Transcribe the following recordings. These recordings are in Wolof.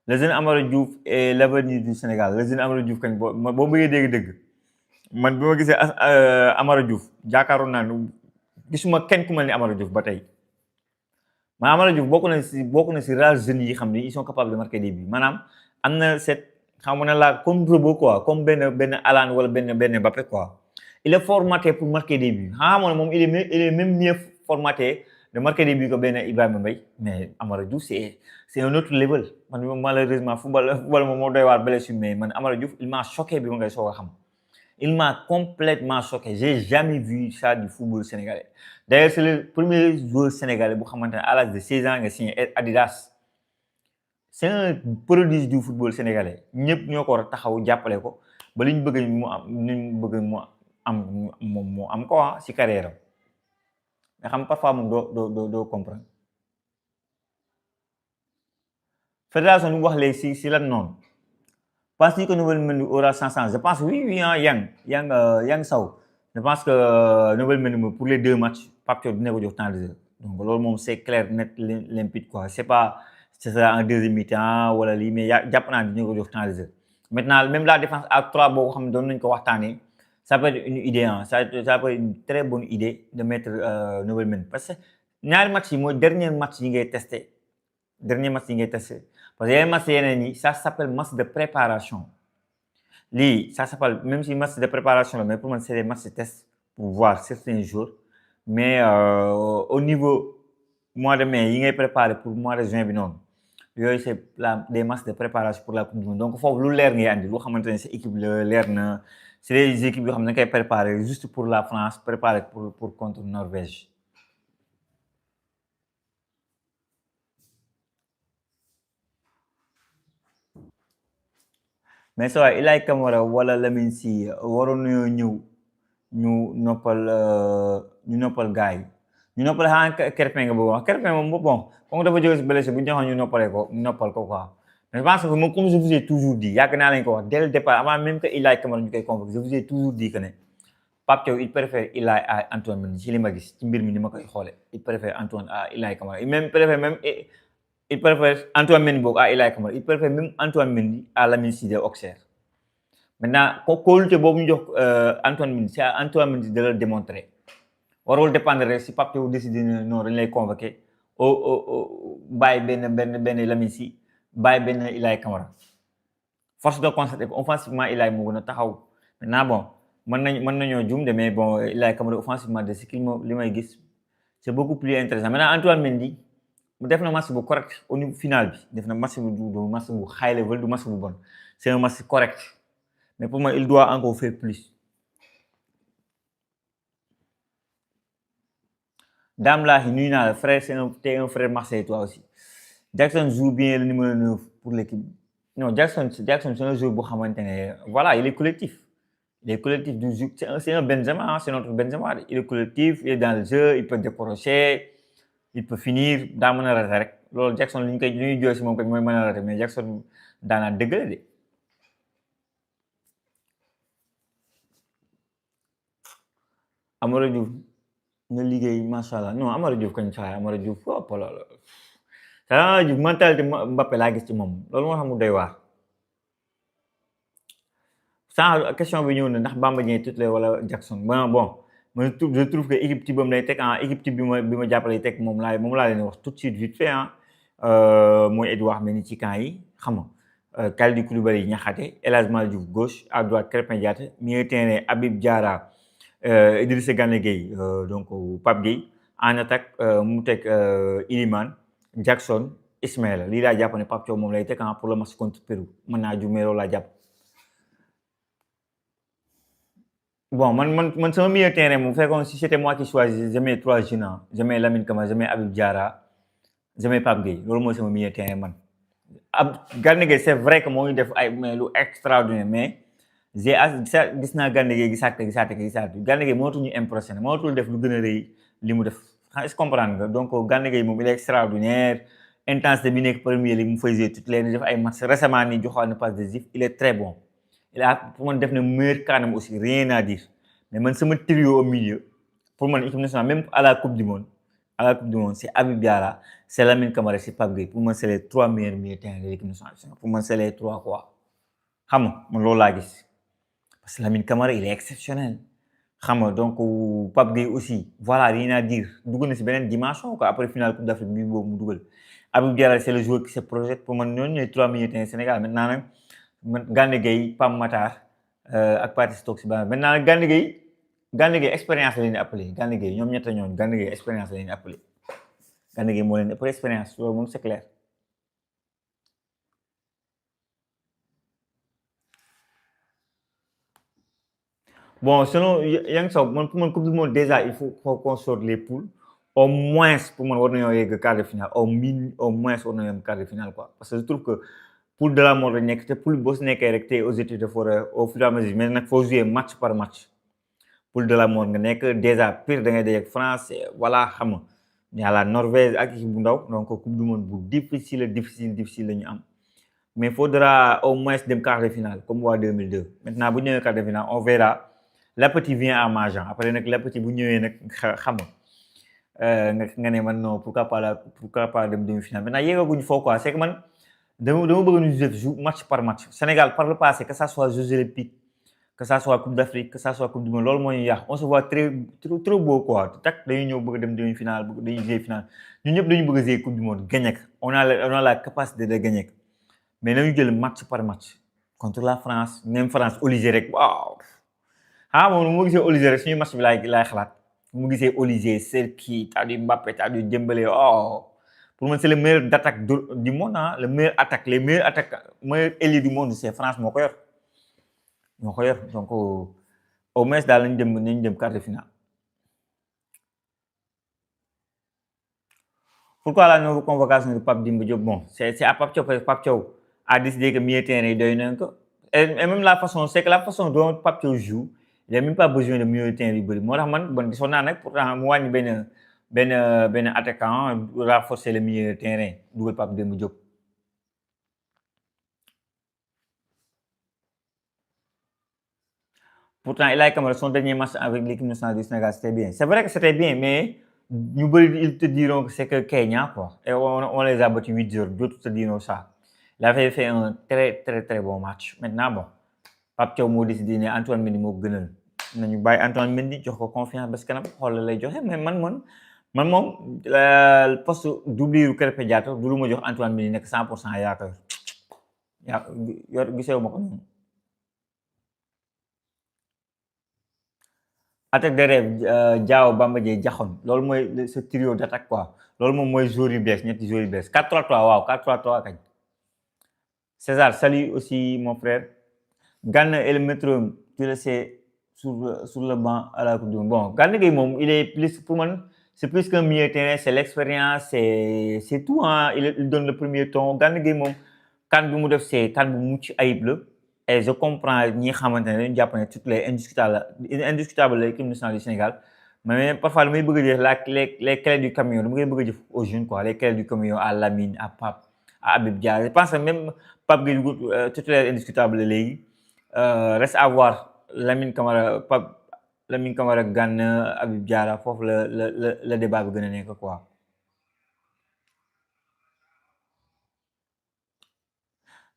le jeune Amara Diouf est l'avenir du Sénégal le jeune Amara Diouf kañ boo bëggee dégg-dëgg man bi ma gisee Amara Diouf jaakaaroon naa ne gisuma kenn ku mel ni Amara Diouf ba tey mais Amara Diouf bokk na si rares jeunes yi xam ne ils sont capables de marquer des buts maanaam am na cette xam nga ne la comme robot quoi comme benn Haaland wala benn Mbappé quoi il est formaté pour marquer des buts xam nga moom il est même mieux formaté de marquer des buts que benn Ibrahima Mbaye mais Amara Diouf c'est un autre level man malheureusement football moom moo doy waar blessure mais man Amara Diouf il m'a choqué bi ma ngay soog a xam il m'a complètement choqué j'ai jamais vu ça du football sénégalais d'ailleurs c'est le premier joueur sénégalais bu xamante ne à l'âge de 16 ans nga signé Adidas c'est un prodige du football sénégalais ñëpp ñoo ko war a taxaw jàppale ko ba liñ bëgg mu am ko ci carrière am nga xam parfois moom doo comprendre fédération nu mu wax léegi si lan noonu pense-tu que Nouvelle Mendy aura sa chance je pense oui Yang Sow je pense que Nouvelle Mendy pour les 2 matchs Pape Thiaw dina ko jox temps de jeu donc loolu moom c'est clair net limpide quoi c'est pas c'est ça en deuxième mi-temps wala lii mais jàpp naa dina ko jox temps de jeu maintenant même la défense à 3 boo xam ne doon nañu ko waxtaanee ça peut être une idée ça peut être une très bonne idée de mettre Nouvelle Mendy parce que ñaari match yi mooy dernier match yi ngay testé parce que yeneen match yeneen yi ça s'appelle match de préparation lii ça s'appelle même si match de préparation la mais pour moi c'est des matchs de test pour voir certains jours mais au niveau mois de mai yi ngay préparer pour mois de juin bi noonu yooyu c'est des matchs de préparation pour la coupe du monde donc foofu lu leer ngay andi lu xamante ne sa équipe la leer na c'est des équipes yoo xam ne da nga koy préparer juste pour la France préparer pour contre Norvège. mais ça va Ilay Camara wala Lamine Sy waroon nañoo ñëw ñu noppal gars yi ñu noppal xanaa Krépin nga bëgg wax Krépin moom bon comme dafa jóge si blessé bu ñu joxoon ñu noppal ko quoi mais je pense que moom comme je vous ai toujours dit yàgg naa leen ko wax dès le départ avant même que Ilay Camara ñu koy convoqué je vous ai toujours dit que ne Pape Thiaw il préfère Ilay à Antoine Mendy ci li ma gis ci mbir mi ni ma koy xoole il préfère Antoine à Ilay Camara il préfère Antoine Mendy boog à Ilay Camara il préfère même Antoine Mendy à Lamine Sy de Auxerre maintenant kóolute boobu ñu jox Antoine Mendy c'est à Antoine Mendy de le démontrer warul dépendre rek si Pape Thiaw décidé non dañ lay convoqué bàyyi benn Lamine Sy bàyyi benn Ilay Camara force de constater offensivement Ilay moo gën a taxaw maintenant bon mën nañoo juum de mais bon Ilay Camara offensivement de ce li may gis c'est beaucoup plus intéressant maintenant Antoine Mendy mu def na match bu correct au niveau final bi def na match bu high level du match bu bon c'est un match correct mais pour moi il doit encore faire plus. Dame Lahi nuyu naa la frère t'es un frère Marseille toi aussi Jackson joue bien le numéro 9 pour l'équipe non Jackson c'est un joueur boo xamante ne voilà il est collectif du jeu c'est un Benzema c'est notre Benzema il est collectif il est dans le jeu il peut décrocher il peut finir daa mën a rater rek loolu Jackson li ñuy jooy si moom mooy mën a rater mais Jackson daanaa dëgg la de. Amara Diouf nga liggéey macha allah non Amara Diouf kañ saa Amara Diouf foofu loolu Amara Diouf mentalité Mbappé laa gis ci moom loolu moo xam mu doy waar. sans question bi ñëw na ndax Bamba Dieng titulaire wala Jackson bon man je trouve que équipe type bam lay teg équipe type bi ma jàppale teg moom laa leen wax tout de suite vite fait mooy Edouard Mendy ci camp yi xam nga Kalidou Koulibaly Niakhaté El Hadji Malick Diouf gauche à droite Krépin Diatta milieu terrain Habib Diarra Idrissa Gana Gueye donc Pape Gueye en attaque mu teg Iliman Jackson Ismaïla lii laa jàpp ne Pape Thiaw moom lay teg pour le match contre Pérou mën naa ju mais loolu laa jàpp. bon man sama milieu terrain moom fekkoon si c'était moi qui choisis je mets 3 jeunes je mets Lamine Camara je mets Habib Diarra je mets Pape Gueye loolu mooy sama milieu terrain man. Gana Gueye c'est vrai que moo ngi def ay mais lu extraordinaire mais gis naa Gana Gueye gisaat Gana Gueye mënatuñu impressionné mënatul def lu gën a rëy li mu def est-ce que comprendre nga donc Gana Gueye moom il est extraordinaire intensité bi nekk premier li mu faisait toutes les def ay matchs récemment nii joxoon na passe décisif il est très bon. il a pour man def na meilleur kanam aussi rien à dire mais man sama trio au milieu pour man équipe nationale même à la coupe du monde à la Coupe du Monde, c'est Habib Diarra, c'est Lamine Camara, c'est Pape Gueye. Pour moi, c'est les trois meilleurs milieux de terrain de l'équipe nationale du Sénégal. Pour moi, c'est les trois quoi. Xam nga man loolu laa gis parce que Lamine Camara il est exceptionnel. Xam nga donc Pape Gueye aussi voilà rien à dire dugg na si beneen dimension quoi après finale Coupe d'Afrique bi boobu mu dugal. Habib Diarra c'est le joueur qui se projette pour man ñooñu ñooy trois milieux de terrain Sénégal maintenant nag man Gana Gueye Pape Matar ak Pathé Ciss toog si banc maintenant nag Gana Gueye expérience la leen di appelé Gana Gueye ñoom ñett ñooñu Gana Gueye expérience la leen di appelé Gana Gueye moo leen ëpp expérience loolu moom c'est clair. Bon, selon Yang Sow, pour mon Coupe du Monde, déjà, il faut qu'on sorte les poules. Au moins, pour moi, on a eu quart de finale. Au moins, on a eu quart de finale. Quoi. Parce que je trouve que pour de la mort, pour le boss, aux études de forêt, au fur et à mesure, mais il faut jouer match par match. Pour de la mort, déjà, pire de France, voilà, il y a la Norvège ak équipe bu ndaw donc Coupe du Monde bu difficile la ñu am. Mais il faudra au moins dem quart de finale, comme en 2002. Maintenant, bu ñëwee quart de finale, on verra. L'appétit vient en mangeant après nag l'appétit bu ñëwee nag xam nga ne man non pourquoi pas dem demi-finale maintenant yeggaguñ foofu quoi c'est que man dama bëgg ñu jouer match par match Sénégal par le passé que ça soit Jeux olympiques que ça soit Coupe d'Afrique que ça soit Coupe du Monde loolu moo ñu yàq on se voit trop beau quoi tak dañuy ñëw bëgg dem demi-finale dañuy jouer finale ñun ñëpp dañu bëgg a jouer Coupe du Monde gagner ko on a la capacité de gagner mais nañu jël match par match contre la France même France Olysée rek waaw. Moom mu gisee Olysée rek suñu match bi laay xalaat mu gisee Olysée Serki t'as du Mbappé t'as du Dembélé pour moi c'est le meilleur d'attaque du monde le meilleur attaque les meilleurs attaques meilleur ailier du monde c'est France moo ko yor donc au moins daal nañu dem quart de finale. Pourquoi la nouvelle convocation de Pape Demba Diop bon c'est à Pape Thiaw a décidé que milieu terrain yi doy nañ ko et même la façon dont Pape Thiaw joue il n'y a même pas besoin de milieu de terrain yu bëri moo tax man bon gisoon naa nag pourtant mu wàññi benn attaquant renforcer le milieu de terrain dugal Pape Demba Diop. Pourtant Ilaï Camara son dernier match avec l'équipe nationale du Sénégal c'était bien c'est vrai que c'était bien mais ñu bëri ils te diront que c'est que Kenya quoi et on les a battus 8-0 d'autres te diront ça il avait fait un très bon match maintenant bon Pape Thiaw moo décidé ne Antoine Mendy moo gënal nañu bàyyi Antoine Mendy jox ko confiance parce que nag xool la lay joxe mais man moom poste doublure Krépin Diatta du lu ma jox Antoine Mendy nekk 100% yor gisewu ma ko noonu. attaque de rêve Diao Bamba Dieng Diakhone loolu mooy ce trio d'attaque quoi loolu moom mooy joueurs yu bees ñetti joueurs yu bees 4-3-3 waaw 4-3-3 kañ. César salut aussi mon frère Gana et le métronome tu le sais sur le banc à la Coupe du Monde bon Gana Gueye moom il est plus pour man c'est plus qu'un milieu de terrain c'est l'expérience c'est tout il donne le premier ton Gana Gueye moom kan bi mu def c'est kan bu mucc ayib la et je comprends ñi xamante ne dañu jàpp ne toutes les indiscutable l'équipe nationale du Sénégal mais parfois damay bëgg a jëf les clés du camion dama koy bëgg a jëf aux jeunes quoi les clés du camion à Lamine à Pape à Habib Diarra je pense que même Pape Gueye titulaire indiscutable léegi reste à voir Lamine Camara Gana Habib Diarra foofu la débat bi gën a nekk quoi.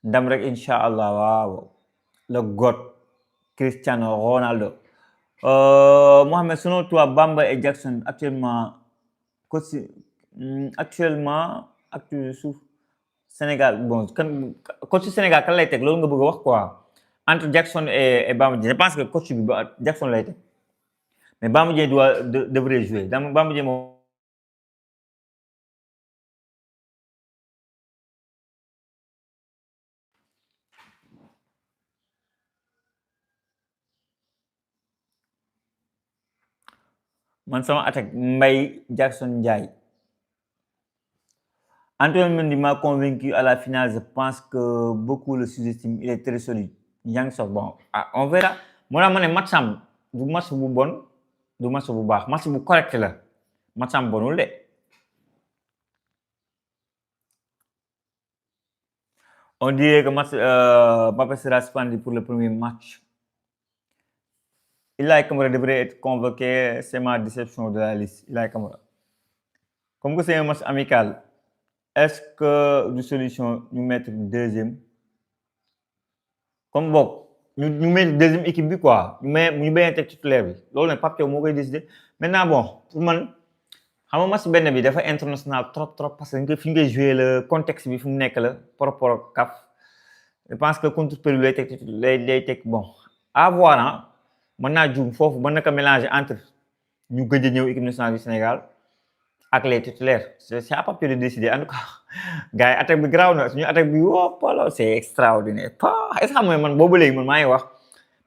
ndam rek incha allah waaw le GOAT Cristiano Ronaldo. Mohamed selon toi Bamba et Jackson actuellement suuf Sénégal bon coach Sénégal kan lay teg loolu nga bëgg a wax quoi entre Jackson et Bamba Dieng je pense que coach bi Jackson lay teg mais Bamba Dieng devrait jouer Bamba Dieng moom man sama attaque Mbaye Jackson Ndiaye. Antoine Mendy m'a convaincu à la finale je pense que beaucoup le sous-estiment il est très solide Yang Sow bon on verra moo tax ma ne match am du match bu bon du match bu baax match bu correct la match am bonul de. On dirait que Mbappé sera suspendu pour le premier match. Ilaï Camara devrait être convoqué, c'est ma déception de la liste. Ilaï Camara. comme que c'est un match amical, est-ce que du solution ñu mettre deuxième comme boog ñu mettre deuxième équipe bi quoi mais ñu bañ a teg titulaire bi loolu nag Pape Thiaw moo koy décider maintenant bon pour man xam nga match benn bi dafa international trop parce que fi ngay jouer le contexte bi fu mu nekk la par rapport ak CAF je pense que contre Pérou lay teg bon à voir ah mën naa juum foofu mën na ko mélanger entre ñu gëj a ñëw équipe nationale du Sénégal ak les titulaires c'est à Pape Thiaw de décider en tout cas gars yi attaque bi garaaw na suñu attaque bi woppalo c'est extraordinaire est-ce que xam nga man boobu léegi man maa ngi wax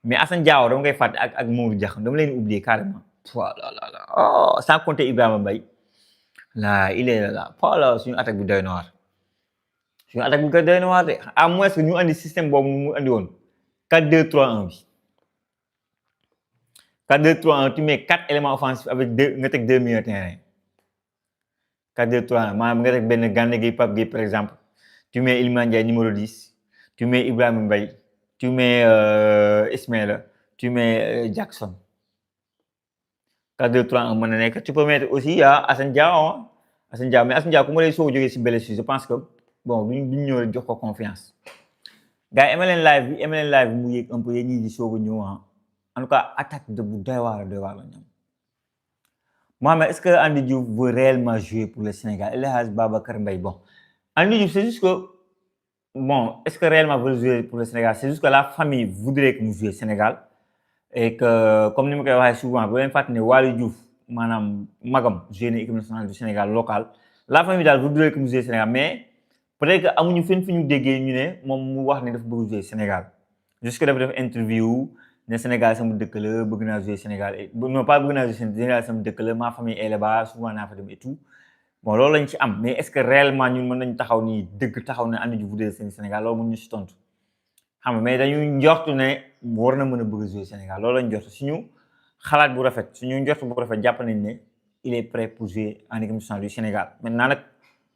mais Assane Diao dama koy fàtte ak Mamadou Diakh dama leen oublier carrément voilà oh sans compter Ibrahima Mbaye là il est là voilà suñu attaque bi doy na waar suñu attaque bi doy na waar de à moins que ñu andi système boobu mu andi woon 4-2-3-1 bi 4-2-3-1 tu mets 4 éléments offensifs avec deux nga teg 2 milieux de terrain 4-2-3-1 maanaam nga teg benn Gana Gueye Pape Gueye par exemple tu mets Iliman Ndiaye numéro 10 tu mets Ibrahima Mbaye tu mets Ismaïla tu mets Jackson 4-2-3-1 mën na nekk tu peux mettre aussi Assane Diao mais Assane Diao ku ma lay soog a jógee si blessure je pense que bon duñ ñëw jox ko confiance gars yi aimé leen live bi mu yéeg un peu yéen ñii di soog a ñëw en tout cas attaque de bu doy waar la ñoom Mohamed est-ce que Andy Diouf veut réellement jouer pour le Sénégal El Hadj Babacar Mbaye bon Andy Diouf c'est juste que bon est-ce que réellement veut jouer pour le Sénégal c'est juste que la famille voudrait que mu joue Sénégal et que comme ni ma koy waxee souvent bu leen fàttali ne Waly Diouf maanaam magam joué na équipe nationale du Sénégal local la famille daal voudrait que mu joue Sénégal mais peut-être que amuñu fenn fu ñu déggee ñu ne moom mu wax ne dafa bëgg jouer Sénégal jusque dafa def interview ne Sénégal sama dëkk la bëgg naa jouer Sénégal non pas bëgg naa jouer Sénégal sama dëkk la ma famille est là-bas souvent naa fa dem et tout bon loolu lañ ci am mais est-ce que réellement ñun mën nañu taxaw nii dëgg taxaw ne Andy Diouf bu dee Sénégal loolu mën ñu si tontu xam nga mais dañuy njortu ne war na mën a bëgg jouer Sénégal loolu lañ njort suñu xalaat bu rafet suñu njort bu rafet jàpp nañ ne il est prêt pour jouer en équipe nationale du Sénégal maintenant nag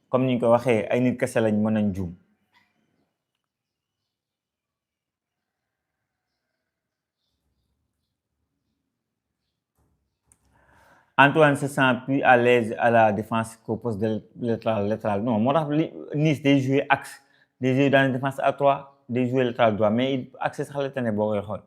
comme ni ñu ko waxee ay nit kese lañ mën nañ juum. Antoine se sent plus à l'aise à la défense qu'au poste de latéral non moo tax Nice day jouer axe day jouer dans la défense à 3 day jouer latéral droit mais il axe sax la tane boo koy xool